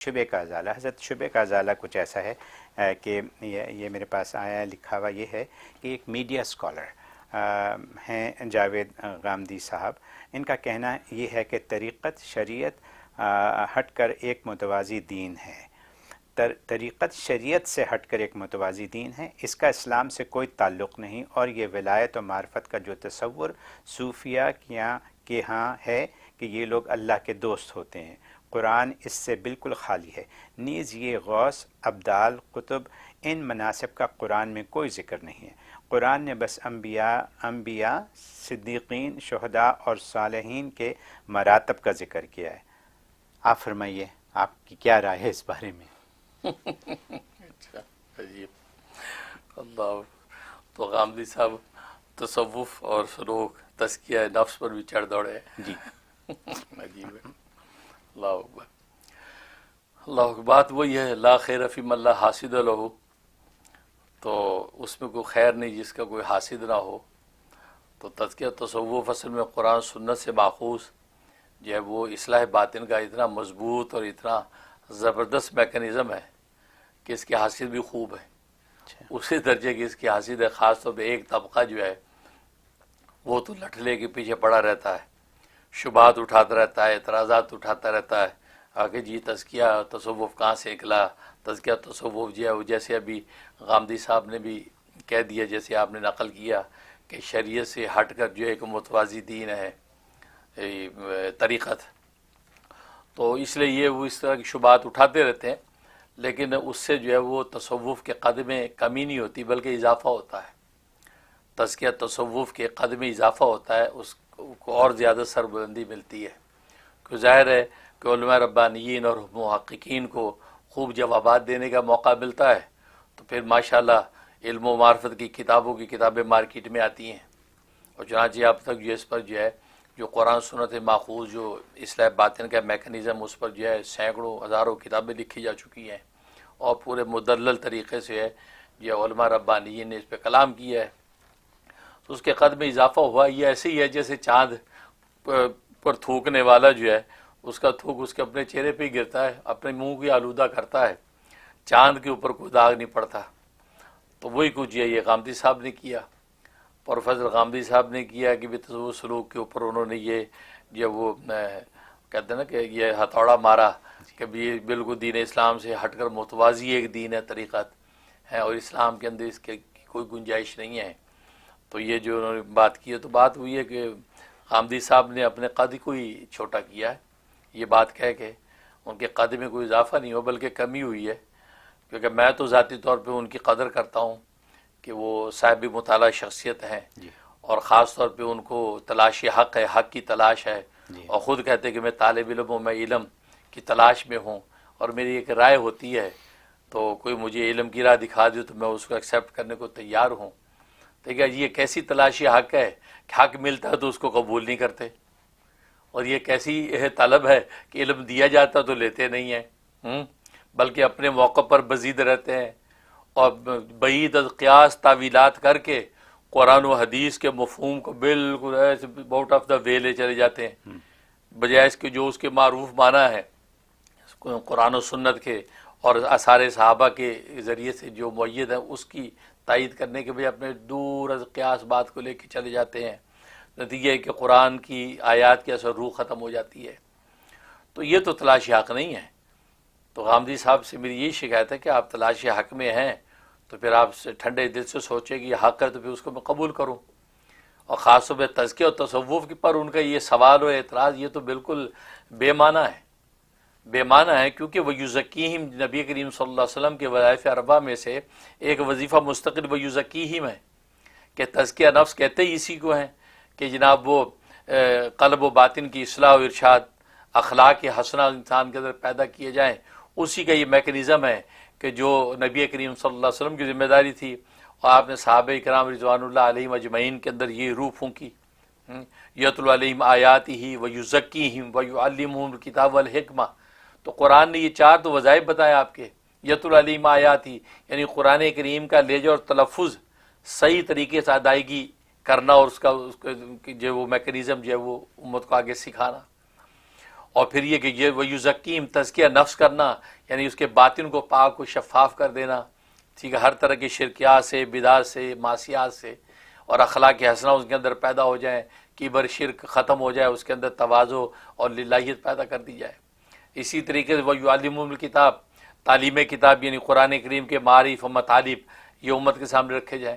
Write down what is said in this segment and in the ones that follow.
شبے کا ازالہ، حضرت شبے کا ازالہ کچھ ایسا ہے کہ یہ میرے پاس آیا لکھا ہوا یہ ہے کہ ایک میڈیا اسکالر ہیں جاوید غامدی صاحب، ان کا کہنا یہ ہے کہ طریقت شریعت ہٹ کر ایک متوازی دین ہے، طریقت شریعت سے ہٹ کر ایک متوازی دین ہے، اس کا اسلام سے کوئی تعلق نہیں، اور یہ ولایت و معرفت کا جو تصور صوفیہ کے ہاں ہے کہ یہ لوگ اللہ کے دوست ہوتے ہیں، قرآن اس سے بالکل خالی ہے، نیز یہ غوث، ابدال، قطب، ان مناصب کا قرآن میں کوئی ذکر نہیں ہے، قرآن نے بس انبیاء، صدیقین، شہداء اور صالحین کے مراتب کا ذکر کیا ہے۔ آپ فرمائیے آپ کی کیا رائے ہے اس بارے میں؟ اچھا، عجیب۔ اللہ، تو غامدی صاحب تصوف اور سلوک، تزکیہ نفس پر بھی چڑھ دوڑے ہیں۔ جی عجیب ہے۔ اللہ اکبر، اللہ اکبر۔ بات وہی ہے، لا خیر فی من لا حاسد لہ، تو اس میں کوئی خیر نہیں جس کا کوئی حاسد نہ ہو۔ تو تزکیہ تصوف اصل میں قرآن سنت سے ماخوذ جو ہے وہ اصلاح باطن کا اتنا مضبوط اور اتنا زبردست میکانزم ہے کہ اس کی حاسد بھی خوب ہے، اسی درجے کی اس کی حاسد ہے۔ خاص طور پہ ایک طبقہ جو ہے وہ تو لٹھلے کے پیچھے پڑا رہتا ہے، شبہات اٹھاتا رہتا ہے، اعتراضات اٹھاتا رہتا ہے، آگے جی تزکیہ تصوف کہاں سے نکلا، تزکیہ تصوف جو ہے وہ جیسے ابھی غامدی صاحب نے بھی کہہ دیا، جیسے آپ نے نقل کیا کہ شریعت سے ہٹ کر جو ایک متوازی دین ہے طریقت، تو اس لیے یہ وہ اس طرح کی شبہات اٹھاتے رہتے ہیں، لیکن اس سے جو ہے وہ تصوف کے قد میں کمی نہیں ہوتی بلکہ اضافہ ہوتا ہے۔ تزکیہ تصوف کے قد میں اضافہ ہوتا ہے، اس کو اور زیادہ سربلندی ملتی ہے، کہ ظاہر ہے کہ علماء ربانیین اور محققین کو خوب جوابات دینے کا موقع ملتا ہے، تو پھر ماشاءاللہ علم و معرفت کی کتابیں مارکیٹ میں آتی ہیں، اور چنانچہ اب تک جو اس پر جو ہے جو قرآن سنت ماخوذ جو اصلاح باطن کا میکانزم، اس پر جو ہے سینکڑوں ہزاروں کتابیں لکھی جا چکی ہیں، اور پورے مدلل طریقے سے ہے جو علماء ربانیین نے اس پہ کلام کیا ہے، تو اس کے قد میں اضافہ ہوا۔ یہ ایسے ہی ہے جیسے چاند پر تھوکنے والا جو ہے اس کا تھوک اس کے اپنے چہرے پہ ہی گرتا ہے، اپنے منہ کی آلودہ کرتا ہے، چاند کے اوپر کوئی داغ نہیں پڑتا۔ تو وہی کچھ یہ غامدی صاحب نے کیا، پروفیسر غامدی صاحب نے کیا کہ تصوف سلوک کے اوپر انہوں نے یہ جو وہ کہتے ہیں نا کہ یہ ہتھوڑا مارا کہ یہ بالکل دین اسلام سے ہٹ کر متوازی ایک دین ہے، طریقت ہے، اور اسلام کے اندر اس کی کوئی گنجائش نہیں ہے۔ تو یہ جو انہوں نے بات کی ہے، تو بات ہوئی ہے کہ غامدی صاحب نے اپنے قد کو ہی چھوٹا کیا ہے، یہ بات کہہ کے ان کے قد میں کوئی اضافہ نہیں ہو بلکہ کمی ہوئی ہے، کیونکہ میں تو ذاتی طور پہ ان کی قدر کرتا ہوں کہ وہ صاحب مطالعہ شخصیت ہیں، اور خاص طور پہ ان کو تلاش حق ہے، حق کی تلاش ہے، اور خود کہتے ہیں کہ میں طالب علم ہوں، میں علم کی تلاش میں ہوں، اور میری ایک رائے ہوتی ہے، تو کوئی مجھے علم کی راہ دکھا دے تو میں اس کو ایکسیپٹ کرنے کو تیار ہوں۔ دیکھا یہ کیسی تلاشی حق ہے کہ حق ملتا ہے تو اس کو قبول نہیں کرتے، اور یہ کیسی طلب ہے کہ علم دیا جاتا تو لیتے نہیں ہیں، بلکہ اپنے موقع پر بزید رہتے ہیں، اور بعید از قیاس تعویلات کر کے قرآن و حدیث کے مفہوم کو بالکل ایسے باؤٹ آف دا وے لے چلے جاتے ہیں، بجائے اس کے جو اس کے معروف معنی ہے قرآن و سنت کے اور آثار صحابہ کے ذریعے سے جو معید ہے اس کی تائید کرنے کے بجائے اپنے دور از قیاس بات کو لے کے چلے جاتے ہیں۔ نتیجہ ہے کہ قرآن کی آیات کی اثر روح ختم ہو جاتی ہے۔ تو یہ تو تلاش حق نہیں ہے۔ تو غامدی صاحب سے میری یہی شکایت ہے کہ آپ تلاش حق میں ہیں تو پھر آپ ٹھنڈے دل سے سوچیں کہ یہ حق ہے تو پھر اس کو میں قبول کروں، اور خاص طور پہ تزکیہ اور تصوف پر ان کا یہ سوال و اعتراض یہ تو بالکل بے معنی ہے، بے معنی ہے، کیونکہ ویزکیہم نبی کریم صلی اللہ علیہ وسلم کے وظائف اربعہ میں سے ایک وظیفہ مستقل ویزکیہم ہے، کہ تزکیہ نفس کہتے ہی اسی کو ہیں کہ جناب وہ قلب و باطن کی اصلاح و ارشاد، اخلاق حسنہ انسان کے اندر پیدا کیے جائیں، اسی کا یہ میکانزم ہے کہ جو نبی کریم صلی اللہ علیہ وسلم کی ذمہ داری تھی، اور آپ نے صحابہ کرام رضوان اللہ علیہم اجمعین کے اندر یہ روح پھونکی، یتلو علیہم آیاتہ ویزکیہم ویعلمہم الکتاب والحکمہ۔ تو قرآن نے یہ چار تو وظائف بتائے آپ کے، یتلو علیہم آیاتہ یعنی قرآن کریم کا لہجہ اور تلفظ صحیح طریقے سے ادائیگی کرنا، اور اس کا جو وہ میکانزم جو ہے وہ امت کو آگے سکھانا، اور پھر یہ کہ یہ ویزکیم تزکیہ نفس کرنا، یعنی اس کے باطن کو پاک کو شفاف کر دینا، ٹھیک ہے، ہر طرح کی شرکیات سے، بدعات سے، معصیات سے، اور اخلاق حسنہ اس کے اندر پیدا ہو جائیں، کبر شرک ختم ہو جائے، اس کے اندر تواضع اور للہیت پیدا کر دی جائے۔ اسی طریقے سے وَيُعَلِّمُهُمُ الْكِتَابَ، تعلیم کتاب یعنی قرآن کریم کے معارف و مطالب یہ امت کے سامنے رکھے جائیں،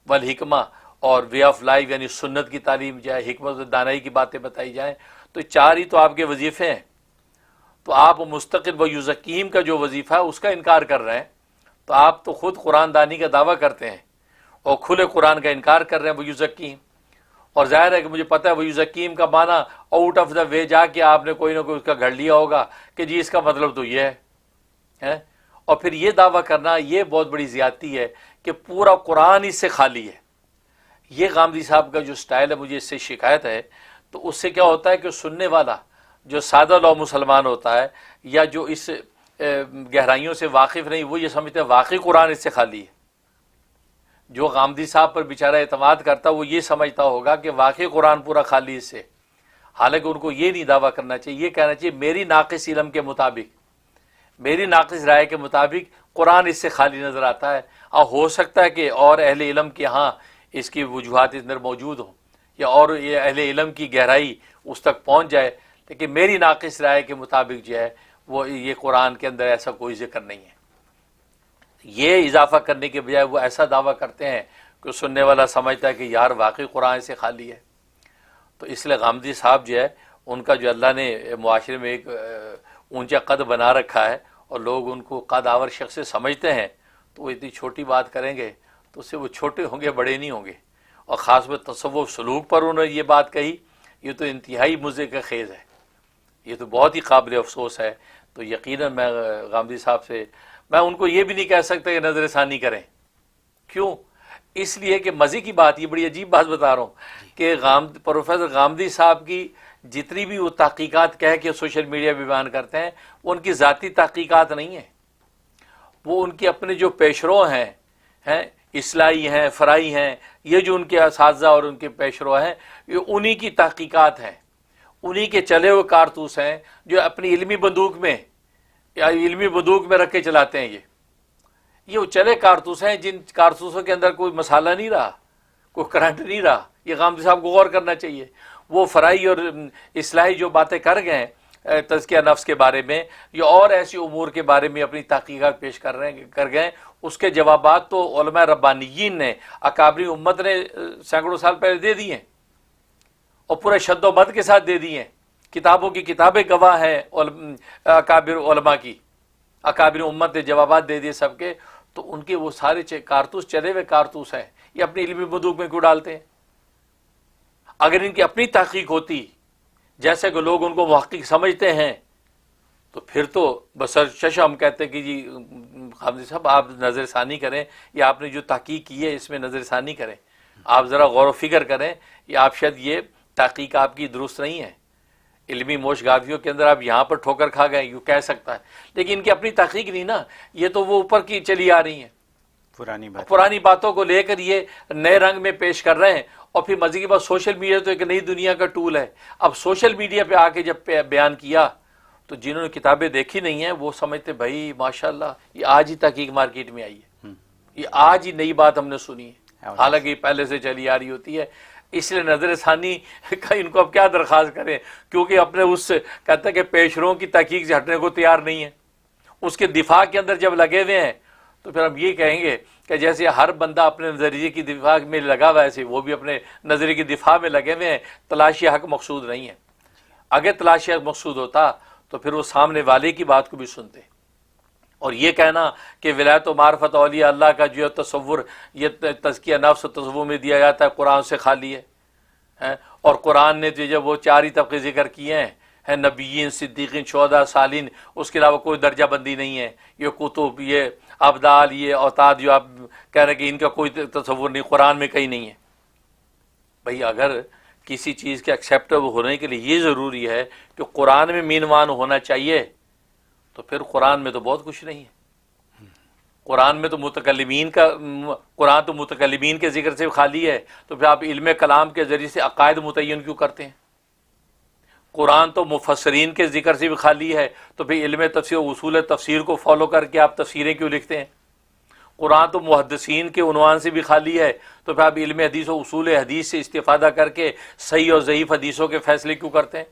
والحکمہ، اور وے آف لائف یعنی سنت کی تعلیم جائے، حکمت و دانائی کی باتیں بتائی جائیں۔ تو چار ہی تو آپ کے وظیفے ہیں، تو آپ مستقل ویزکیم کا جو وظیفہ ہے اس کا انکار کر رہے ہیں، تو آپ تو خود قرآن دانی کا دعویٰ کرتے ہیں اور کھلے قرآن کا انکار کر رہے ہیں ویزکیم۔ اور ظاہر ہے کہ مجھے پتہ ہے ویزکیم کا معنی آؤٹ آف دا وے جا کے آپ نے کوئی نہ کوئی اس کا گھڑ لیا ہوگا کہ جی اس کا مطلب تو یہ ہے، اور پھر یہ دعویٰ کرنا یہ بہت بڑی زیادتی ہے کہ پورا قرآن اس سے خالی ہے۔ یہ غامدی صاحب کا جو سٹائل ہے، مجھے اس سے شکایت ہے۔ تو اس سے کیا ہوتا ہے کہ سننے والا جو سادہ لو مسلمان ہوتا ہے یا جو اس گہرائیوں سے واقف نہیں، وہ یہ سمجھتے ہیں واقعی قرآن اس سے خالی ہے۔ جو غامدی صاحب پر بیچارہ اعتماد کرتا وہ یہ سمجھتا ہوگا کہ واقعی قرآن پورا خالی اس سے، حالانکہ ان کو یہ نہیں دعویٰ کرنا چاہیے، یہ کہنا چاہیے میری ناقص علم کے مطابق، میری ناقص رائے کے مطابق قرآن اس سے خالی نظر آتا ہے۔ اور ہو سکتا ہے کہ اور اہل علم کے ہاں اس کی وجوہات اس اندر موجود ہوں، یا اور یہ اہل علم کی گہرائی اس تک پہنچ جائے، لیکن میری ناقص رائے کے مطابق جو ہے وہ یہ قرآن کے اندر ایسا کوئی ذکر نہیں ہے۔ یہ اضافہ کرنے کے بجائے وہ ایسا دعویٰ کرتے ہیں کہ سننے والا سمجھتا ہے کہ یار واقعی قرآن سے خالی ہے۔ تو اس لیے غامدی صاحب جو ہے ان کا جو اللہ نے معاشرے میں ایک اونچا قد بنا رکھا ہے اور لوگ ان کو قد آور شخص سے سمجھتے ہیں، تو وہ اتنی چھوٹی بات کریں گے تو اس سے وہ چھوٹے ہوں گے، بڑے نہیں ہوں گے۔ اور خاص طور تصوف سلوک پر انہوں نے یہ بات کہی، یہ تو انتہائی مزے کا خیز ہے، یہ تو بہت ہی قابل افسوس ہے۔ تو یقیناً میں غامدی صاحب سے میں ان کو یہ بھی نہیں کہہ سکتا کہ نظر ثانی کریں۔ کیوں؟ اس لیے کہ مزے کی بات، یہ بڑی عجیب بات بتا رہا ہوں کہ پروفیسر غامدی صاحب کی جتنی بھی وہ تحقیقات کہہ کے سوشل میڈیا پہ بیان کرتے ہیں، وہ ان کی ذاتی تحقیقات نہیں ہیں، وہ ان کے اپنے جو پیشرو ہیں اصلاحی ہیں، فرائی ہیں، یہ جو ان کے اساتذہ اور ان کے پیشرو ہیں، یہ انہی کی تحقیقات ہیں، انہی کے چلے ہوئے کارتوس ہیں جو اپنی علمی بندوق میں یا علمی بندوق میں رکھ کے چلاتے ہیں۔ یہ وہ چلے کارتوس ہیں جن کارتوسوں کے اندر کوئی مسالہ نہیں رہا، کوئی کرنٹ نہیں رہا۔ یہ غامدی صاحب کو غور کرنا چاہیے۔ وہ فرائی اور اصلاحی جو باتیں کر گئے ہیں تزکیہ نفس کے بارے میں یا اور ایسی امور کے بارے میں اپنی تحقیقات پیش کر گئے، اس کے جوابات تو علماء ربانیین نے، اکابر امت نے سینکڑوں سال پہلے دے دی ہیں اور پورے شد و بد کے ساتھ دے دی ہیں۔ کتابوں کی کتابیں گواہ ہیں اکابر علماء کی، اکابر امت نے جوابات دے دیے سب کے۔ تو ان کے وہ سارے کارتوس چلے ہوئے کارتوس ہیں، یہ اپنی علمی بندوق میں کیوں ڈالتے ہیں؟ اگر ان کی اپنی تحقیق ہوتی جیسے کہ لوگ ان کو محقق سمجھتے ہیں تو پھر تو بسر چشم ہم کہتے ہیں کہ جی غامدی صاحب آپ نظر ثانی کریں، یا آپ نے جو تحقیق کی ہے اس میں نظر ثانی کریں، آپ ذرا غور و فکر کریں، یا آپ شاید یہ تحقیق آپ کی درست نہیں ہے، علمی موش گاویوں کے اندر آپ یہاں پر ٹھوکر کھا گئے، یوں کہہ سکتا ہے، لیکن ان کی اپنی تحقیق نہیں نا، یہ تو وہ اوپر کی چلی آ رہی ہیں، پرانی باتوں کو لے کر یہ نئے رنگ میں پیش کر رہے ہیں۔ اور پھر مزے کی بات، سوشل میڈیا تو ایک نئی دنیا کا ٹول ہے۔ اب سوشل میڈیا پہ آ کے جب بیان کیا تو جنہوں نے کتابیں دیکھی نہیں ہیں وہ سمجھتے بھائی ماشاءاللہ یہ آج ہی تحقیق مارکیٹ میں آئی ہے، یہ آج ہی نئی بات ہم نے سنی ہے، حالانکہ یہ پہلے سے چلی آ رہی ہوتی ہے۔ اس لیے نظر ثانی کا ان کو اب کیا درخواست کریں، کیونکہ اپنے اس کہتا ہے کہ پیشروؤں کی تحقیق سے ہٹنے کو تیار نہیں ہے، اس کے دفاع کے اندر جب لگے ہوئے ہیں تو پھر ہم یہ کہیں گے کہ جیسے ہر بندہ اپنے نظریے کی دفاع میں لگا ہوا ہے، ایسے وہ بھی اپنے نظریے کی دفاع میں لگے ہوئے ہیں۔ تلاشی حق مقصود نہیں ہے، اگر تلاشی حق مقصود ہوتا تو پھر وہ سامنے والے کی بات کو بھی سنتے۔ اور یہ کہنا کہ ولایت و معرفت اولیاء اللہ کا جو تصور یہ تزکیہ نفس و تصور میں دیا جاتا ہے قرآن سے خالی ہے، اور قرآن نے جب وہ چار ہی طبقے ذکر کیے ہیں، نبیین، صدیقین، شہداء، صالحین، اس کے علاوہ کوئی درجہ بندی نہیں ہے، یہ کتب، یہ ابدال، یہ اوتاد جو آپ کہہ رہے ہیں کہ ان کا کوئی تصور نہیں، قرآن میں کہیں نہیں ہے۔ بھئی اگر کسی چیز کے ایکسیپٹیبل ہونے کے لیے یہ ضروری ہے کہ قرآن میں مینوان ہونا چاہیے، تو پھر قرآن میں تو بہت کچھ نہیں ہے۔ قرآن میں تو قرآن تو متکلمین کے ذکر سے خالی ہے، تو پھر آپ علم کلام کے ذریعے سے عقائد متعین کیوں کرتے ہیں؟ قرآن تو مفسرین کے ذکر سے بھی خالی ہے، تو پھر علم تفسیر و اصول تفسیر کو فالو کر کے آپ تفسیریں کیوں لکھتے ہیں؟ قرآن تو محدثین کے عنوان سے بھی خالی ہے، تو پھر آپ علم حدیث و اصول حدیث سے استفادہ کر کے صحیح اور ضعیف حدیثوں کے فیصلے کیوں کرتے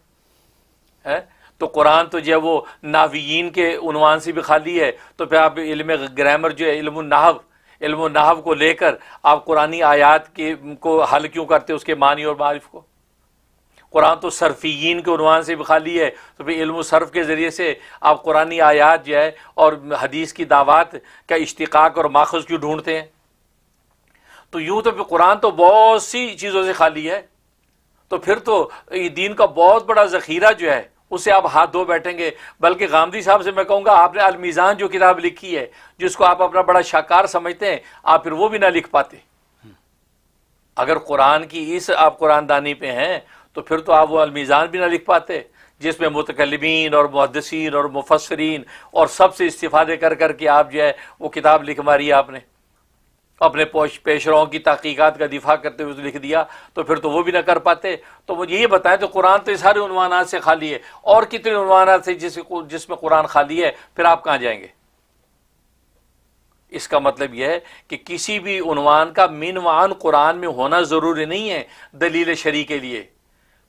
ہیں؟ تو قرآن تو جو ہے وہ نحویین کے عنوان سے بھی خالی ہے، تو پھر آپ علم گرامر جو ہے علم النحو کو لے کر آپ قرآنی آیات کو حل کیوں کرتے اس کے معنی اور معارف کو؟ قرآن تو صرفیین کے عنوان سے بھی خالی ہے، تو پھر علم و صرف کے ذریعے سے آپ قرآنی آیات جو ہے اور حدیث کی دعوات کا اشتقاق اور ماخذ کیوں ڈھونڈتے ہیں؟ تو یوں تو پھر قرآن تو بہت سی چیزوں سے خالی ہے، تو پھر تو دین کا بہت بڑا ذخیرہ جو ہے اس سے آپ ہاتھ دھو بیٹھیں گے۔ بلکہ غامدی صاحب سے میں کہوں گا، آپ نے المیزان جو کتاب لکھی ہے، جس کو آپ اپنا بڑا شاکار سمجھتے ہیں، آپ پھر وہ بھی نہ لکھ پاتے۔ اگر قرآن کی آپ قرآن دانی پہ ہیں تو پھر تو آپ وہ المیزان بھی نہ لکھ پاتے، جس میں متکلمین اور محدثین اور مفسرین اور سب سے استفادے کر کر کے آپ جو ہے وہ کتاب لکھ ماری آپ نے، اپنے پیشراؤں کی تحقیقات کا دفاع کرتے ہوئے لکھ دیا، تو پھر تو وہ بھی نہ کر پاتے۔ تو مجھے یہ بتائیں، تو قرآن تو سارے عنوانات سے خالی ہے، اور کتنے عنوانات سے جس میں قرآن خالی ہے، پھر آپ کہاں جائیں گے؟ اس کا مطلب یہ ہے کہ کسی بھی عنوان کا عنوان قرآن میں ہونا ضروری نہیں ہے دلیل شرعی کے لیے،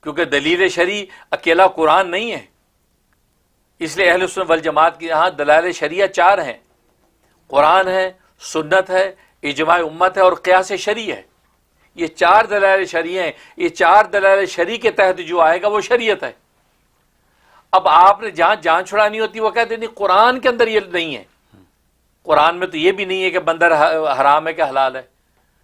کیونکہ دلیل شرعی اکیلا قرآن نہیں ہے۔ اس لیے اہل سنت والجماعت کے یہاں دلائل شرعیہ 4 ہیں، قرآن ہے، سنت ہے، اجماع امت ہے اور قیاس شرعی ہے۔ یہ 4 دلائل شرعی ہیں، یہ 4 دلائل شرعی کے تحت جو آئے گا وہ شریعت ہے۔ اب آپ نے جہاں جان چھڑانی ہوتی ہے وہ کہتے ہیں نہیں قرآن کے اندر یہ نہیں ہے، قرآن میں تو یہ بھی نہیں ہے کہ بندر حرام ہے کہ حلال ہے۔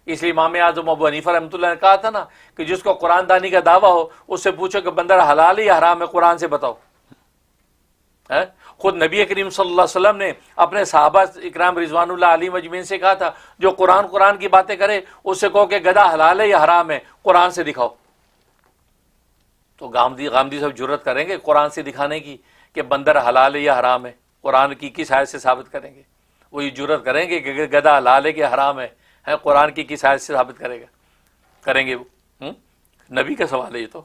اس لیے امام اعظم ابو حنیفہ رحمۃ اللہ نے کہا تھا نا کہ جس کو قرآن دانی کا دعویٰ ہو اس سے پوچھو کہ بندر حلال ہے یا حرام ہے، قرآن سے بتاؤ۔ خود نبی کریم صلی اللہ علیہ وسلم نے اپنے صحابہ اکرام رضوان اللہ علیہم اجمعین سے کہا تھا، جو قرآن کی باتیں کرے اس سے کہو کہ گدھا حلال ہے یا حرام ہے، قرآن سے دکھاؤ۔ تو غامدی صاحب جرت کریں گے قرآن سے دکھانے کی کہ بندر حلال ہے یا حرام ہے؟ قرآن کی کس آیت سے ثابت کریں گے؟ وہ یہ جرت کریں گے کہ گدھا حلال ہے کہ حرام ہے؟ قرآن کی کس آیت سے ثابت کریں گے وہ؟ نبی کا سوال ہے یہ تو۔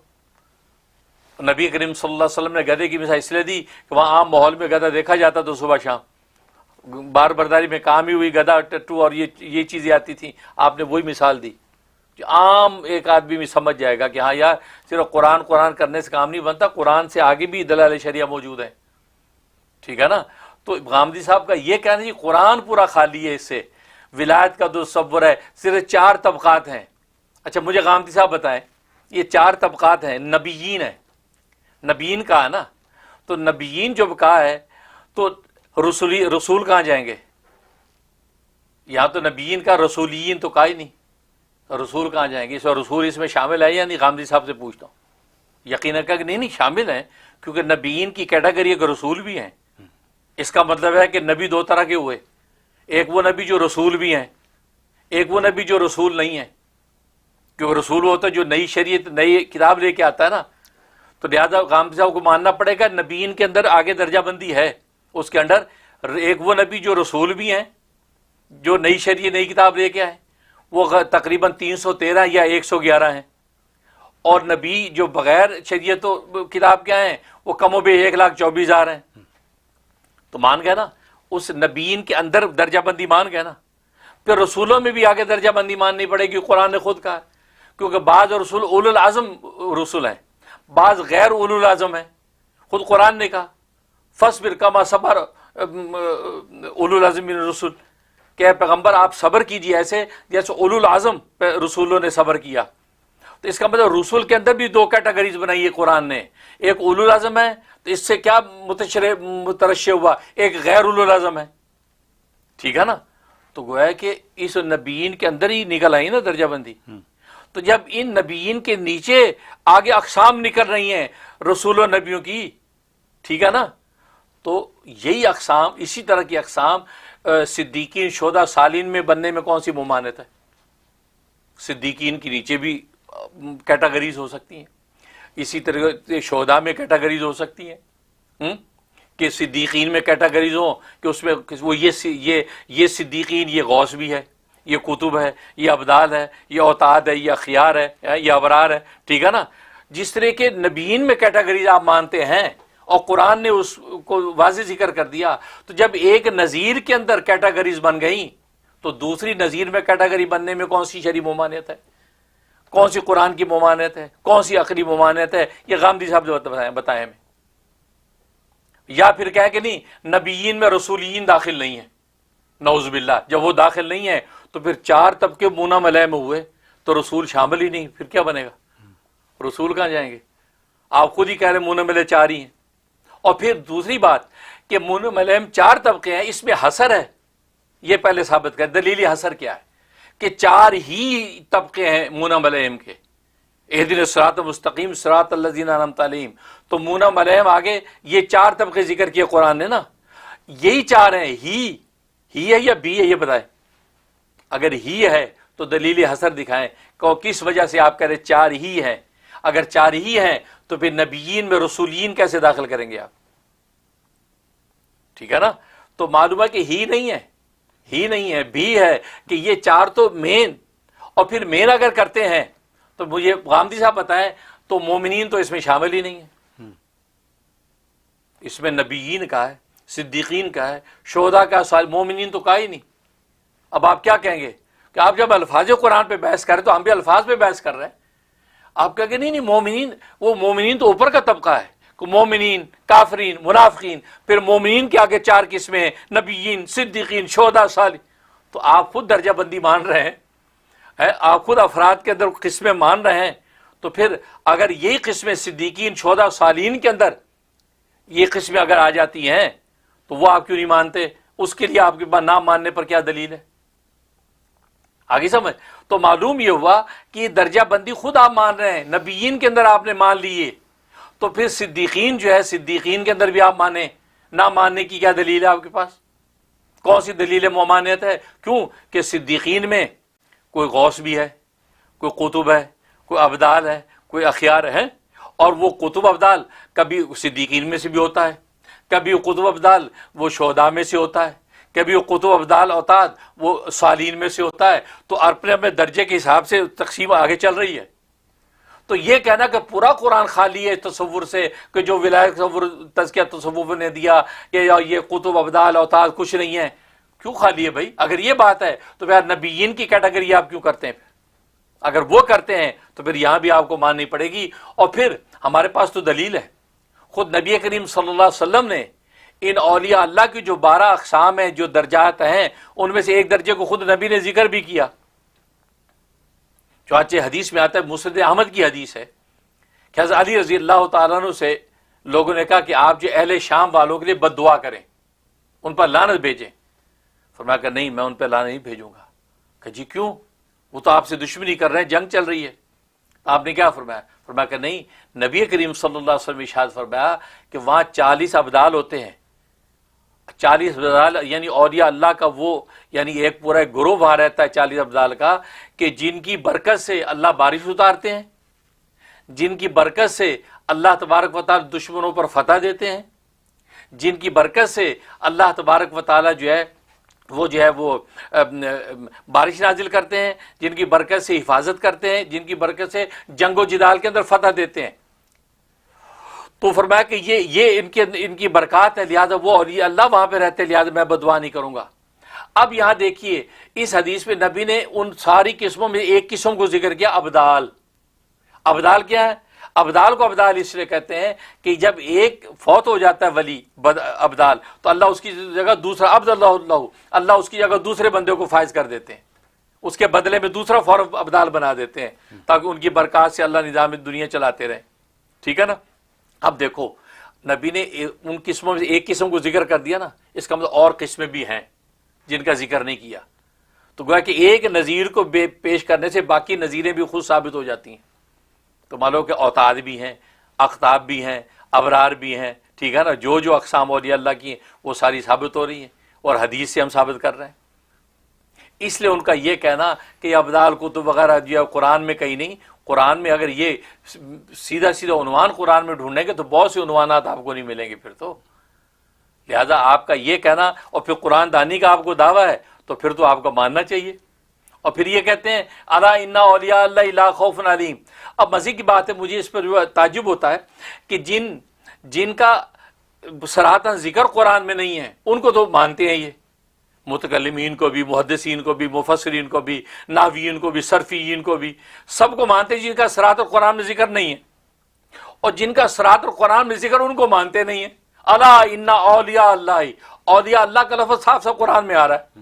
نبی کریم صلی اللہ علیہ وسلم نے گدھے کی مثال اس لیے دی کہ وہاں عام ماحول میں گدھا دیکھا جاتا تو صبح شام بار برداری میں کام ہی ہوئی، گدھا ٹٹو اور یہ چیزیں آتی تھیں، آپ نے وہی مثال دی کہ عام ایک آدمی بھی سمجھ جائے گا کہ ہاں یار صرف قرآن کرنے سے کام نہیں بنتا، قرآن سے آگے بھی دلائل شرعیہ موجود ہیں، ٹھیک ہے نا؟ تو غامدی صاحب کا یہ کہنا ہے کہ قرآن پورا خالی ہے اس سے، ولایت کا جو تصور ہے صرف 4 طبقات ہیں۔ اچھا مجھے غامدی صاحب بتائیں، یہ 4 طبقات ہیں، نبیین ہیں، نبیین کہا ہے نا، تو نبیین جب کہا ہے تو رسول کہاں جائیں گے؟ یہاں تو نبیین کا، رسولیین تو کہا ہی نہیں، رسول کہاں جائیں گے؟ اس میں رسول اس میں شامل ہے یا نہیں؟ غامدی صاحب سے پوچھتا ہوں، یقیناً کہ نہیں شامل ہیں، کیونکہ نبیین کی کیٹیگری ایک رسول بھی ہیں۔ اس کا مطلب ہے کہ نبی 2 طرح کے ہوئے، ایک وہ نبی جو رسول بھی ہیں، ایک وہ نبی جو رسول نہیں ہے، کیونکہ رسول ہوتا ہے جو نئی شریعت نئی کتاب لے کے آتا ہے نا، تو لہٰذا غامدی صاحب کو ماننا پڑے گا نبیین کے اندر آگے درجہ بندی ہے، اس کے اندر ایک وہ نبی جو رسول بھی ہیں، جو نئی شریعت نئی کتاب لے کے آئے، وہ تقریباً 313 یا 111 ہیں، اور نبی جو بغیر شریعت و کتاب کے آئے ہیں وہ کم و بیش 1,24,000 ہیں۔ تو مان گئے نا، اس نبیین کے اندر درجہ بندی مان گئے نا۔ پھر رسولوں میں بھی آگے درجہ بندی ماننی پڑے گی، قرآن نے خود کہا، کیونکہ بعض رسول اولو العزم رسول ہیں، بعض غیر اولو العزم ہیں، خود قرآن نے کہا فاصبر کما صبر اولو العزم من الرسل، کہ اے پیغمبر آپ صبر کیجیے ایسے جیسے اولو العزم رسولوں نے صبر کیا۔ تو اس کا مطلب رسول کے اندر بھی 2 کیٹیگریز بنائی ہے قرآن نے، ایک اولو العزم ہے، تو اس سے کیا مترشح ہوا، ایک غیر اولو العزم ہے، ٹھیک ہے نا؟ تو گویا کہ اس نبیین کے اندر ہی نکل آئی نا درجہ بندی۔ تو جب ان نبیین کے نیچے آگے اقسام نکل رہی ہیں رسول و نبیوں کی، ٹھیک ہے نا، تو یہی اقسام، اسی طرح کی اقسام صدیقین، شہداء، صالحین میں بننے میں کون سی ممانعت ہے؟ صدیقین کے نیچے بھی کیٹیگریز ہو سکتی ہیں، اسی طرح شہداء میں کیٹیگریز ہو سکتی ہیں، کہ صدیقین میں کیٹیگریز ہوں کہ اس میں وہ یہ صدیقین، یہ غوث بھی ہے، یہ کتب ہے، یہ ابدال ہے، یہ اوتاد ہے، یہ اخیار ہے، یہ ابرار ہے، ٹھیک ہے نا؟ جس طرح کے نبیین میں کیٹیگریز آپ مانتے ہیں اور قرآن نے اس کو واضح ذکر کر دیا، تو جب ایک نذیر کے اندر کیٹیگریز بن گئیں تو دوسری نذیر میں کیٹیگری بننے میں کون سی شرعی ممانعت ہے، کون سی قرآن کی ممانعت ہے، کون سی عقلی ممانعت ہے؟ یہ غامدی صاحب جو بتائیں ہمیں. یا پھر کہہ کہ نہیں نبیین میں رسولین داخل نہیں ہیں، نعوذ باللہ. جب وہ داخل نہیں ہیں تو پھر 4 طبقے مونا ملے میں ہوئے تو رسول شامل ہی نہیں، پھر کیا بنے گا؟ رسول کہاں جائیں گے؟ آپ خود ہی کہہ رہے ہیں مونا ملے 4 ہی ہیں. اور پھر دوسری بات کہ مونا ملے میں 4 طبقے ہیں، اس میں حصر ہے، یہ پہلے ثابت کر. دلیل حصر کیا ہے؟ کہ 4 ہی طبقے ہیں مونا ملہم کے. اہدنا الصراط المستقیم صراط الذین انعمت علیہم، تو مونا ملہم آگے یہ 4 طبقے ذکر کیے قرآن نے نا، یہی 4 ہیں. ہی ہے یا بی ہے یہ بتائیں. اگر ہی ہے تو دلیل حصر دکھائیں کہ کس وجہ سے آپ کہہ رہے 4 ہی ہیں. اگر 4 ہی ہیں تو پھر نبیین میں رسولین کیسے داخل کریں گے آپ؟ ٹھیک ہے نا. تو معلوم ہے کہ ہی نہیں ہے بھی ہے کہ یہ 4 تو مین. اور پھر مین اگر کرتے ہیں تو مجھے غامدی صاحب بتائیں تو مومنین تو اس میں شامل ہی نہیں ہے. اس میں نبیین کا ہے، صدیقین کا ہے، شہداء کا، مومنین تو کا ہی نہیں. اب آپ کیا کہیں گے کہ آپ جب الفاظ قرآن پہ بحث کریں تو ہم بھی الفاظ پہ بحث کر رہے ہیں. آپ کہیں گے نہیں مومنین، وہ مومنین تو اوپر کا طبقہ ہے، مومنین، کافرین، منافقین، پھر مومنین کے آگے 4 قسمیں ہیں، نبیین، صدیقین، شہداء، صالح. تو آپ خود درجہ بندی مان رہے ہیں، آپ خود افراد کے اندر قسمیں مان رہے ہیں. تو پھر اگر یہی قسمیں صدیقین، شہداء، صالحین کے اندر یہ قسمیں اگر آ جاتی ہیں تو وہ آپ کیوں نہیں مانتے؟ اس کے لیے آپ کے پاس نہ ماننے پر کیا دلیل ہے؟ آگے سمجھ. تو معلوم یہ ہوا کہ یہ درجہ بندی خود آپ مان رہے ہیں. نبیین کے اندر آپ نے مان لیے تو پھر صدیقین جو ہے، صدیقین کے اندر بھی آپ مانیں. نہ ماننے کی کیا دلیل ہے آپ کے پاس؟ کون سی دلیل ممانعت ہے؟ کیوں کہ صدیقین میں کوئی غوث بھی ہے، کوئی قطب ہے، کوئی ابدال ہے، کوئی اخیار ہے. اور وہ قطب ابدال کبھی صدیقین میں سے بھی ہوتا ہے، کبھی قطب ابدال وہ شہداء میں سے ہوتا ہے، کبھی وہ قطب ابدال اوتاد وہ صالحین میں سے ہوتا ہے. تو اپنے اپنے درجے کے حساب سے تقسیم آگے چل رہی ہے. تو یہ کہنا کہ پورا قرآن خالی ہے تصور سے، کہ جو ولایت تصور تزکیہ تصوف نے دیا کہ یہ قطب ابدال اوتاد کچھ نہیں ہے، کیوں خالی ہے بھائی؟ اگر یہ بات ہے تو پھر نبیین کی کیٹیگری آپ کیوں کرتے ہیں؟ اگر وہ کرتے ہیں تو پھر یہاں بھی آپ کو ماننی پڑے گی. اور پھر ہمارے پاس تو دلیل ہے، خود نبی کریم صلی اللہ علیہ وسلم نے ان اولیاء اللہ کی جو 12 اقسام ہیں، جو درجات ہیں، ان میں سے ایک درجے کو خود نبی نے ذکر بھی کیا. چنانچہ حدیث میں آتا ہے، مسند احمد کی حدیث ہے کہ حضرت علی رضی اللہ تعالیٰ عنہ سے لوگوں نے کہا کہ آپ جو اہل شام والوں کے لیے بد دعا کریں، ان پر لعنت بھیجیں. فرمایا کہ نہیں، میں ان پہ لعنت نہیں بھیجوں گا. کہ جی کیوں؟ وہ تو آپ سے دشمنی کر رہے ہیں، جنگ چل رہی ہے. آپ نے کیا فرمایا؟ فرمایا کہ نہیں، نبی کریم صلی اللہ علیہ وسلم ارشاد فرمایا کہ وہاں 40 ابدال ہوتے ہیں. 40 ابدال یعنی اولیاء اللہ کا وہ یعنی ایک پورا ایک گروہ وہاں رہتا ہے 40 ابدال کا، کہ جن کی برکت سے اللہ بارش اتارتے ہیں، جن کی برکت سے اللہ تبارک و تعالی دشمنوں پر فتح دیتے ہیں، جن کی برکت سے اللہ تبارک و تعالی جو ہے وہ بارش نازل کرتے ہیں، جن کی برکت سے حفاظت کرتے ہیں، جن کی برکت سے جنگ و جدال کے اندر فتح دیتے ہیں. تو فرمایا کہ یہ ان کی برکات ہے، لہذا وہ اولیاء اللہ وہاں پہ رہتے ہیں، لہذا میں بددعا نہیں کروں گا. اب یہاں دیکھیے اس حدیث میں نبی نے ان ساری قسموں میں ایک قسم کو ذکر کیا، ابدال. ابدال کیا ہے؟ ابدال کو ابدال اس لیے کہتے ہیں کہ جب ایک فوت ہو جاتا ہے ولی ابدال تو اللہ اس کی جگہ دوسرا عبد اللہ اس کی جگہ دوسرے بندے کو فائز کر دیتے ہیں، اس کے بدلے میں دوسرا فوراً ابدال بنا دیتے ہیں تاکہ ان کی برکات سے اللہ نظام دنیا چلاتے رہیں. ٹھیک ہے نا. اب دیکھو نبی نے ان قسموں میں ایک قسم کو ذکر کر دیا نا، اس کا مطلب اور قسمیں بھی ہیں جن کا ذکر نہیں کیا. تو گویا کہ ایک نظیر کو پیش کرنے سے باقی نظیریں بھی خود ثابت ہو جاتی ہیں. تو معلوم کہ اوتاد بھی ہیں، اقطاب بھی ہیں، ابرار بھی ہیں. ٹھیک ہے نا. جو اقسام اولیاء اللہ کی ہیں وہ ساری ثابت ہو رہی ہیں اور حدیث سے ہم ثابت کر رہے ہیں. اس لیے ان کا یہ کہنا کہ یہ ابدال کتب وغیرہ جو قرآن میں کہیں نہیں. قرآن میں اگر یہ سیدھا عنوان قرآن میں ڈھونڈیں گے تو بہت سے عنوانات آپ کو نہیں ملیں گے پھر تو. لہذا آپ کا یہ کہنا اور پھر قرآن دانی کا آپ کو دعویٰ ہے تو پھر تو آپ کو ماننا چاہیے. اور پھر یہ کہتے ہیں الا ان اولیاء اللہ لا خوف علیہم۔ اب مزے کی بات ہے، مجھے اس پر تعجب ہوتا ہے کہ جن کا صراحتاً ذکر قرآن میں نہیں ہے ان کو تو مانتے ہیں، یہ متکلمین کو بھی، محدثین کو بھی، مفسرین کو بھی، نحویین کو بھی، صرفیین کو بھی، سب کو مانتے ہیں جن کا صراحت قرآن میں ذکر نہیں ہے، اور جن کا صراحت قرآن میں ذکر ان کو مانتے نہیں ہیں۔ الا ان اولیاء اللہ، اولیاء اللہ کا لفظ صاف صاف قرآن میں آ رہا ہے،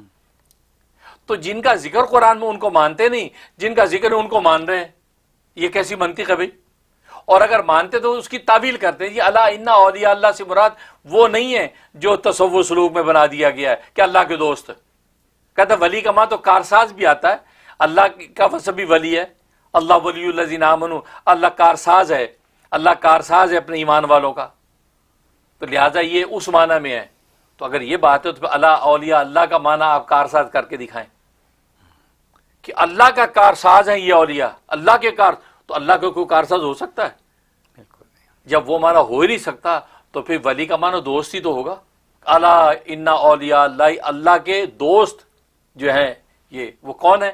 تو جن کا ذکر قرآن میں ان کو مانتے نہیں، جن کا ذکر ان کو مان رہے ہیں، یہ کیسی منطق ہے بھائی؟ اور اگر مانتے تو اس کی تعویل کرتے ہیں، یہ الا ان اولیاء اللہ سے مراد وہ نہیں ہے جو تصوف سلوک میں بنا دیا گیا ہے کہ اللہ کے دوست، کہتا ولی کا ماں تو کارساز بھی آتا ہے، اللہ کا وصف بھی ولی ہے، اللہ ولی الذین آمنوا، اللہ کارساز ہے، اللہ کارساز ہے اپنے ایمان والوں کا، تو لہٰذا یہ اس معنی میں ہے۔ تو اگر یہ بات ہے تو اللہ اولیاء اللہ کا معنی آپ کارساز کر کے دکھائیں کہ اللہ کا کارساز ہے یہ اولیاء، اللہ کے کار، تو اللہ کا کوئی کارساز ہو سکتا ہے؟ بالکل نہیں۔ جب وہ معنی ہو ہی نہیں سکتا تو پھر ولی کا معنی دوست ہی تو ہوگا۔ الا ان اولیاء اللہ، اللہ کے دوست جو ہیں یہ وہ کون ہے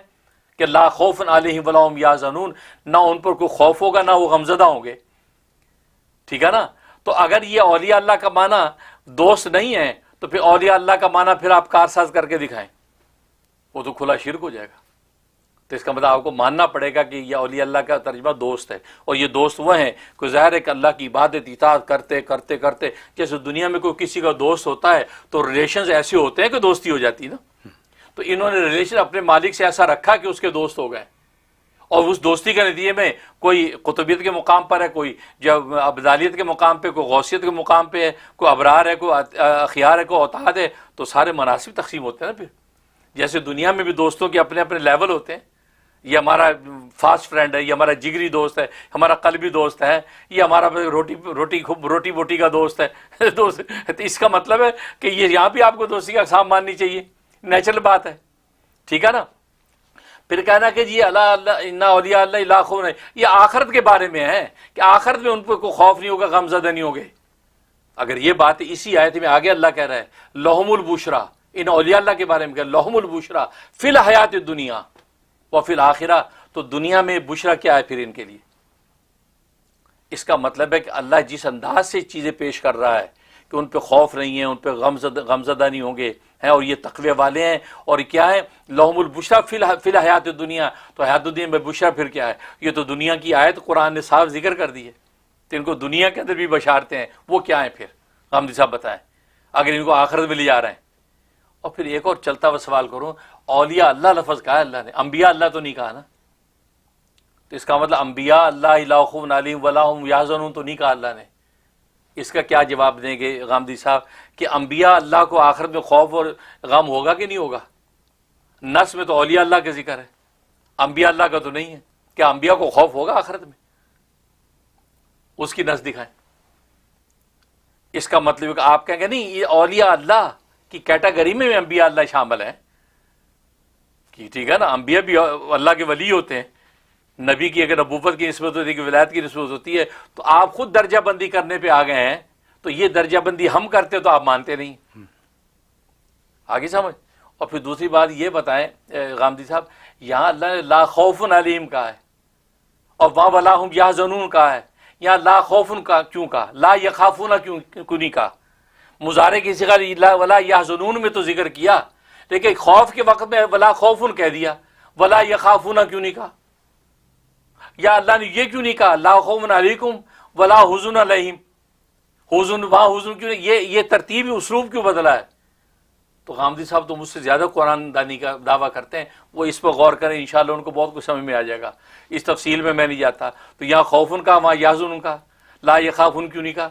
کہ لا خوف علیہم ولا هم یحزنون، نہ ان پر کوئی خوف ہوگا نہ وہ غمزدہ ہوں گے، ٹھیک ہے نا؟ تو اگر یہ اولیاء اللہ کا معنی دوست نہیں ہے تو پھر اولیاء اللہ کا معنی پھر آپ کارساز کر کے دکھائیں، وہ تو کھلا شرک ہو جائے گا۔ تو اس کا مطلب آپ کو ماننا پڑے گا کہ یہ اولیاء اللہ کا ترجمہ دوست ہے، اور یہ دوست وہ ہیں کہ ظاہر ہے کہ اللہ کی عبادت اطاعت کرتے کرتے کرتے، جیسے دنیا میں کوئی کسی کا دوست ہوتا ہے تو ریلیشنز ایسے ہوتے ہیں کہ دوستی ہو جاتی ہے نا، تو انہوں نے ریلیشن اپنے مالک سے ایسا رکھا کہ اس کے دوست ہو گئے، اور اس دوستی کے نتیجے میں کوئی قطبیت کے مقام پر ہے، کوئی جب ابدالیت کے مقام پہ، کوئی غوثیت کے مقام پہ ہے، کوئی ابرار ہے، کوئی اخیار ہے، کوئی اوتاد ہے، تو سارے مناسب تقسیم ہوتے ہیں نا۔ پھر جیسے دنیا میں بھی دوستوں کے اپنے اپنے لیول ہوتے ہیں، یہ ہمارا فاسٹ فرینڈ ہے، یہ ہمارا جگری دوست ہے، ہمارا قلبی دوست ہے، یہ ہمارا روٹی بوٹی کا دوست ہے دوست، تو اس کا مطلب ہے کہ یہ یہاں بھی آپ کو دوستی کا اقسام ماننی چاہیے، نیچرل بات ہے، ٹھیک ہے نا؟ پھر کہنا کہ جی اللہ ان اولیاء اللہ لا خوف، یہ آخرت کے بارے میں ہے کہ آخرت میں ان پہ کوئی خوف نہیں ہوگا، غم زدہ نہیں ہوگے۔ اگر یہ بات اسی آیت میں آگے اللہ کہہ رہا ہے لہم البشریٰ، ان اولیاء اللہ کے بارے میں کہ لہم البشریٰ فی الحیات الدنیا وفی الآخرہ، تو دنیا میں بشرا کیا ہے پھر ان کے لیے؟ اس کا مطلب ہے کہ اللہ جس انداز سے چیزیں پیش کر رہا ہے کہ ان پہ خوف نہیں ہے، ان پہ غم زدہ نہیں ہوں گے ہیں، اور یہ تقوی والے ہیں، اور کیا ہے لہم البشریٰ فی الحیات الدنیا، تو حیات الدنیا میں بشرا پھر کیا ہے؟ یہ تو دنیا کی آیت قرآن نے صاف ذکر کر دی ہے، تو ان کو دنیا کے اندر بھی بشارتے ہیں، وہ کیا ہیں پھر؟ غامدی صاحب بتائیں اگر ان کو آخرت میں لے جا رہے ہیں۔ اور پھر ایک اور چلتا ہوا سوال کروں، اولیاء اللہ لفظ کہا ہے اللہ نے، انبیاء اللہ تو نہیں کہا نا، تو اس کا مطلب انبیاء اللہ لا خوف علیہم ولا هم یحزنون تو نہیں کہا اللہ نے۔ اس کا کیا جواب دیں گے غامدی صاحب کہ انبیاء اللہ کو آخرت میں خوف اور غم ہوگا کہ نہیں ہوگا؟ نص میں تو اولیاء اللہ کا ذکر ہے، انبیاء اللہ کا تو نہیں ہے، کیا انبیاء کو خوف ہوگا آخرت میں؟ اس کی نص دکھائیں۔ اس کا مطلب ہے کہ آپ کہیں گے نہیں یہ اولیاء اللہ کی کیٹیگری میں انبیاء اللہ شامل ہیں، کہ ٹھیک ہے نا، انبیاء بھی اللہ کے ولی ہوتے ہیں، نبی کی اگر نبوت کی نسبت ہوتی ہے کہ ولایت کی نسبت ہوتی ہے، تو آپ خود درجہ بندی کرنے پہ آ گئے ہیں، تو یہ درجہ بندی ہم کرتے تو آپ مانتے نہیں، آگے سمجھ۔ اور پھر دوسری بات یہ بتائیں غامدی صاحب، یہاں اللہ نے لا خوف علیہم کہا ہے اور وہاں ولا هم یحزنون کہا ہے، یہاں لا خوف کا کیوں کہا؟ لا یخافون کیوں نہیں کہا؟ مضارع کی صیغہ ولا یحزنون میں تو ذکر کیا، لیکن خوف کے وقت میں ولا خوف کہہ دیا، ولا یخافون کیوں نہیں کہا؟ یا اللہ نے یہ کیوں نہیں کہا لا خوف علیکم ولا حزن علیہم؟ حزن وہاں حزن کیوں نہیں؟ یہ ترتیبی اسلوب کیوں بدلا ہے؟ تو غامدی صاحب تو مجھ سے زیادہ قرآن دانی کا دعویٰ کرتے ہیں، وہ اس پر غور کریں، انشاءاللہ ان کو بہت کچھ سمجھ میں آ جائے گا، اس تفصیل میں نہیں جاتا۔ تو یہاں خوفن کا، وہاں یحزن کا، لا یخافون کیوں نہیں کہا؟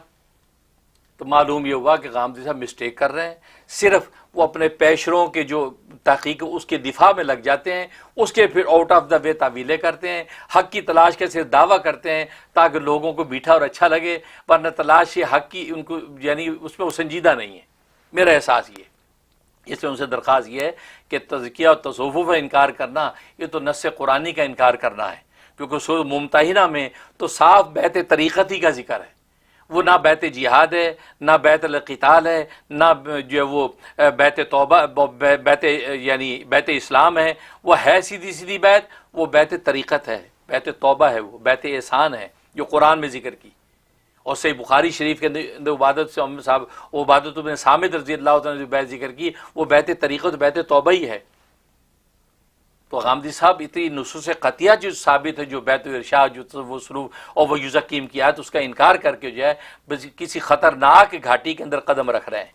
تو معلوم یہ ہوا کہ غامدی صاحب مسٹیک کر رہے ہیں، صرف وہ اپنے پیشروں کے جو تحقیق اس کے دفاع میں لگ جاتے ہیں، اس کے پھر آؤٹ آف دا وے تعویلیں کرتے ہیں، حق کی تلاش کے صرف دعویٰ کرتے ہیں تاکہ لوگوں کو میٹھا اور اچھا لگے، ورنہ تلاش حق کی ان کو یعنی اس میں وہ سنجیدہ نہیں ہے، میرا احساس یہ ہے۔ اس لیے ان سے درخواست یہ ہے کہ تزکیہ اور تصوف کا انکار کرنا یہ تو نص قرآنی کا انکار کرنا ہے، کیونکہ سورۃ ممتحنہ میں تو صاف بیعت طریقت ہی کا ذکر ہے، وہ نہ بیت جہاد ہے، نہ بیت القتال ہے، نہ جو ہے وہ بیت توبہ بیت اسلام ہے، وہ ہے سیدھی سیدھی بیت، وہ بیت طریقت ہے، بیت توبہ ہے، وہ بیت احسان ہے جو قرآن میں ذکر کی. اور صحیح بخاری شریف کے اندر عبادت بن صامت رضی اللہ تعالیٰ نے جو بیت ذکر کی وہ بیت طریقت بیت توبہ ہی ہے. تو غامدی صاحب اتنی نصوص قطعیہ جو ثابت ہے، جو بیت ارشاد، جو وہ سلوک اور وہ یزکیم کی آیت، اس کا انکار کر کے جو ہے کسی خطرناک گھاٹی کے اندر قدم رکھ رہے ہیں.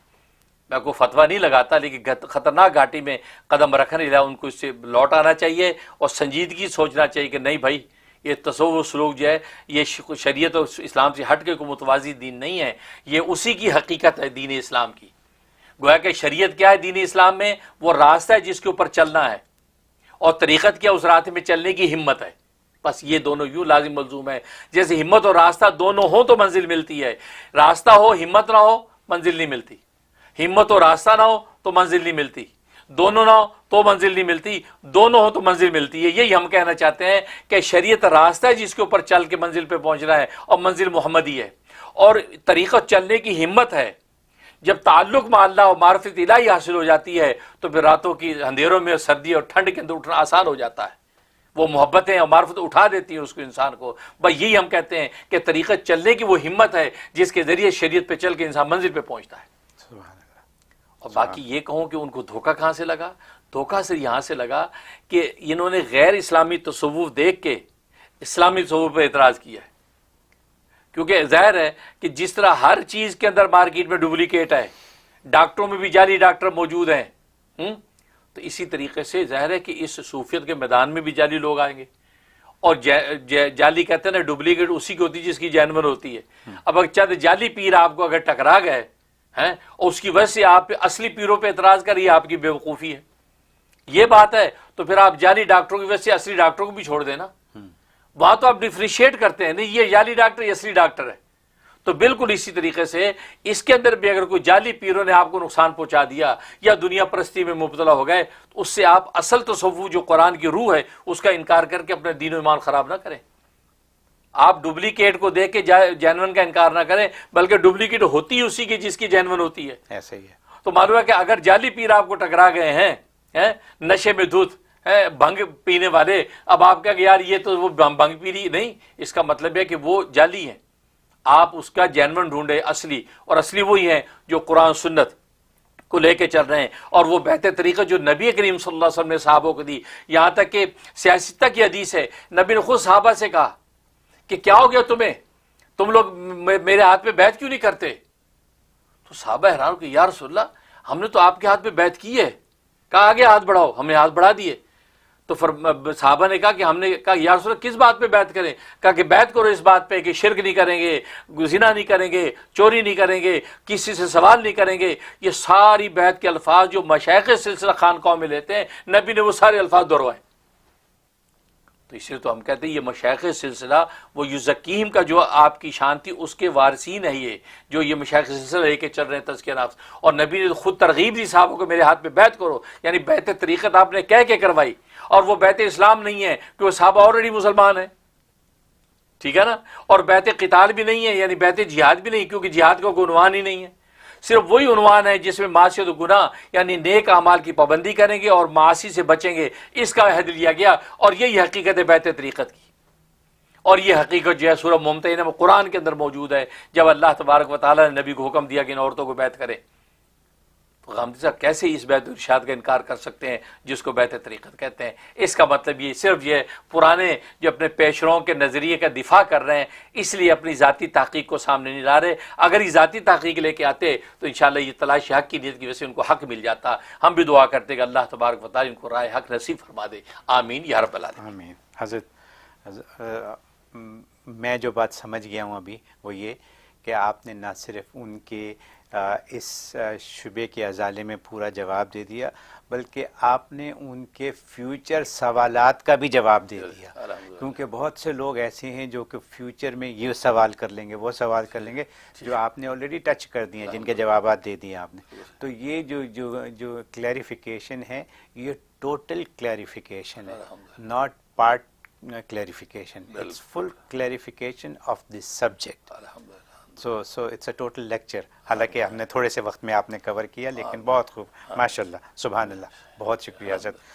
میں کوئی فتویٰ نہیں لگاتا، لیکن خطرناک گھاٹی میں قدم رکھنے لگا ان کو اس سے لوٹ آنا چاہیے اور سنجیدگی سوچنا چاہیے کہ نہیں بھائی، یہ تصوف سلوک جو ہے یہ شریعت اور اسلام سے ہٹ کے کوئی متوازی دین نہیں ہے، یہ اسی کی حقیقت ہے دین اسلام کی. گویا کہ شریعت کیا ہے دین اسلام میں؟ وہ راستہ ہے جس کے اوپر چلنا ہے، اور طریقت کیا؟ اس راستے میں چلنے کی ہمت ہے. بس یہ دونوں یوں لازم ملزوم ہے. جیسے ہمت اور راستہ دونوں ہوں تو منزل ملتی ہے، راستہ ہو ہمت نہ ہو منزل نہیں ملتی، ہمت اور راستہ نہ ہو تو منزل نہیں ملتی، دونوں نہ ہو تو منزل نہیں ملتی، دونوں ہو تو منزل ملتی ہے. یہی ہم کہنا چاہتے ہیں کہ شریعت راستہ ہے جس کے اوپر چل کے منزل پہ پہنچنا ہے، اور منزل محمدی ہے، اور طریقت چلنے کی ہمت ہے. جب تعلق مع اللہ اور معرفت الہی حاصل ہو جاتی ہے تو پھر راتوں کی اندھیروں میں سردی اور ٹھنڈ کے اندر اٹھنا آسان ہو جاتا ہے. وہ محبتیں اور معرفت اٹھا دیتی ہیں اس کو، انسان کو. بس یہی ہم کہتے ہیں کہ طریقت چلنے کی وہ ہمت ہے جس کے ذریعے شریعت پہ چل کے انسان منزل پہ پہنچتا ہے. اور باقی یہ کہوں کہ ان کو دھوکہ کہاں سے لگا؟ دھوکہ صرف یہاں سے لگا کہ انہوں نے غیر اسلامی تصوف دیکھ کے اسلامی تصوف پہ اعتراض کیا ہے. کیونکہ ظاہر ہے کہ جس طرح ہر چیز کے اندر مارکیٹ میں ڈپلیکیٹ ہے، ڈاکٹروں میں بھی جعلی ڈاکٹر موجود ہیں، تو اسی طریقے سے ظاہر ہے کہ اس صوفیت کے میدان میں بھی جعلی لوگ آئیں گے. اور جعلی کہتے ہیں نا، ڈپلیکیٹ اسی کی ہوتی ہے جس کی جینون ہوتی ہے. اب اگر چند جعلی پیر آپ کو اگر ٹکرا گئے ہیں اور اس کی وجہ سے آپ اصلی پیروں پہ اعتراض کر رہی ہے، آپ کی بے وقوفی ہے، یہ بات ہے، تو پھر آپ جعلی ڈاکٹروں کی وجہ سے اصلی ڈاکٹروں کو بھی چھوڑ دینا. وہاں تو آپ ڈفریشیٹ کرتے ہیں، نہیں یہ جعلی ڈاکٹر یہ اصلی ڈاکٹر ہے. تو بالکل اسی طریقے سے اس کے اندر بھی اگر کوئی جعلی پیروں نے آپ کو نقصان پہنچا دیا یا دنیا پرستی میں مبتلا ہو گئے، تو اس سے آپ اصل تصوف جو قرآن کی روح ہے اس کا انکار کر کے اپنے دین و ایمان خراب نہ کریں. آپ ڈپلیکیٹ کو دیکھ کے جینون کا انکار نہ کریں، بلکہ ڈپلیکیٹ ہوتی ہے اسی کی جس کی جینون ہوتی ہے. ایسا ہی ہے. تو معلوم ہے کہ اگر جعلی پیر آپ کو ٹکرا گئے ہیں نشے میں دھت بھنگ پینے والے، اب آپ کہا کہ یار یہ تو وہ بھنگ پی رہی نہیں، اس کا مطلب ہے کہ وہ جعلی ہیں. آپ اس کا جینون ڈھونڈے اصلی، اور اصلی وہی ہیں جو قرآن سنت کو لے کے چل رہے ہیں، اور وہ بہتر طریقہ جو نبی کریم صلی اللہ علیہ وسلم نے صحابوں کو دی. یہاں تک کہ سیاستہ کی حدیث ہے، نبی نے خود صحابہ سے کہا کہ کیا ہو گیا تمہیں، تم لوگ میرے ہاتھ پہ بیعت کیوں نہیں کرتے؟ تو صحابہ حیران کہ یا رسول اللہ ہم نے تو آپ کے ہاتھ پہ بیعت کی ہے. کہا آگے ہاتھ بڑھاؤ، ہم نے ہاتھ بڑھا دیے. تو صحابہ نے کہا کہ ہم نے کہا یا رسول اللہ کس بات پہ بیعت کریں؟ کہا کہ بیعت کرو اس بات پہ کہ شرک نہیں کریں گے، زنا نہیں کریں گے، چوری نہیں کریں گے، کسی سے سوال نہیں کریں گے. یہ ساری بیعت کے الفاظ جو مشائخ سلسلہ خانقاہوں میں لیتے ہیں، نبی نے وہ سارے الفاظ دہروائے. تو اس لیے تو ہم کہتے ہیں یہ مشائخ سلسلہ وہ یزکیم کا جو آپ کی شان تھی اس کے وارثین ہے، یہ جو یہ مشائخ سلسلہ لے کے چل رہے ہیں تزکیہ نفس. اور نبی نے خود ترغیب دی صحابوں کو میرے ہاتھ پہ بیعت کرو، یعنی بیعت طریقت آپ نے کہہ کے کروائی. اور وہ بیعت اسلام نہیں ہے کہ وہ صحابہ آلریڈی مسلمان ہیں، ٹھیک ہے نا. اور بیعت قتال بھی نہیں ہے، یعنی بیعت جہاد بھی نہیں، کیونکہ جہاد کا کوئی عنوان ہی نہیں ہے. صرف وہی عنوان ہے جس میں معصیت و گناہ یعنی نیک اعمال کی پابندی کریں گے اور معاصی سے بچیں گے، اس کا عہد لیا گیا. اور یہی حقیقت ہے بیعت طریقت کی. اور یہ حقیقت جو ہے سورہ ممتحنہ میں قرآن کے اندر موجود ہے، جب اللہ تبارک و تعالیٰ نے نبی کو حکم دیا کہ ان عورتوں کو بیعت کرے. تو غامدی صاحب کیسے اس بیعت ارشاد کا انکار کر سکتے ہیں جس کو بیعت طریقت کہتے ہیں؟ اس کا مطلب یہ صرف یہ پرانے جو اپنے پیشروؤں کے نظریے کا دفاع کر رہے ہیں، اس لیے اپنی ذاتی تحقیق کو سامنے نہیں لا رہے. اگر یہ ذاتی تحقیق لے کے آتے تو انشاءاللہ یہ تلاش حق کی نیت کی وجہ سے ان کو حق مل جاتا. ہم بھی دعا کرتے کہ اللہ تبارک و تعالیٰ ان کو رائے حق نصیب فرما دے. آمین یا رب العالمین. آمین. حضرت میں جو بات سمجھ گیا ہوں ابھی وہ یہ کہ آپ نے نہ صرف ان کے اس شبے کے ازالے میں پورا جواب دے دیا، بلکہ آپ نے ان کے فیوچر سوالات کا بھی جواب دے دیا. کیونکہ بہت سے لوگ ایسے ہیں جو کہ فیوچر میں یہ سوال کر لیں گے، وہ سوال کر لیں گے، جو آپ نے آلریڈی ٹچ کر دیے ہیں، جن کے جوابات دے دیے آپ نے. تو یہ جو کلیریفیکیشن ہے یہ ٹوٹل کلیریفیکیشن ہے، not part clarification. It's full clarification of this subject. So it's a total lecture, حالانکہ ہم نے تھوڑے سے وقت میں آپ نے کور کیا، لیکن بہت خوب، ماشاء اللہ، سبحان اللہ، بہت شکریہ حضرت.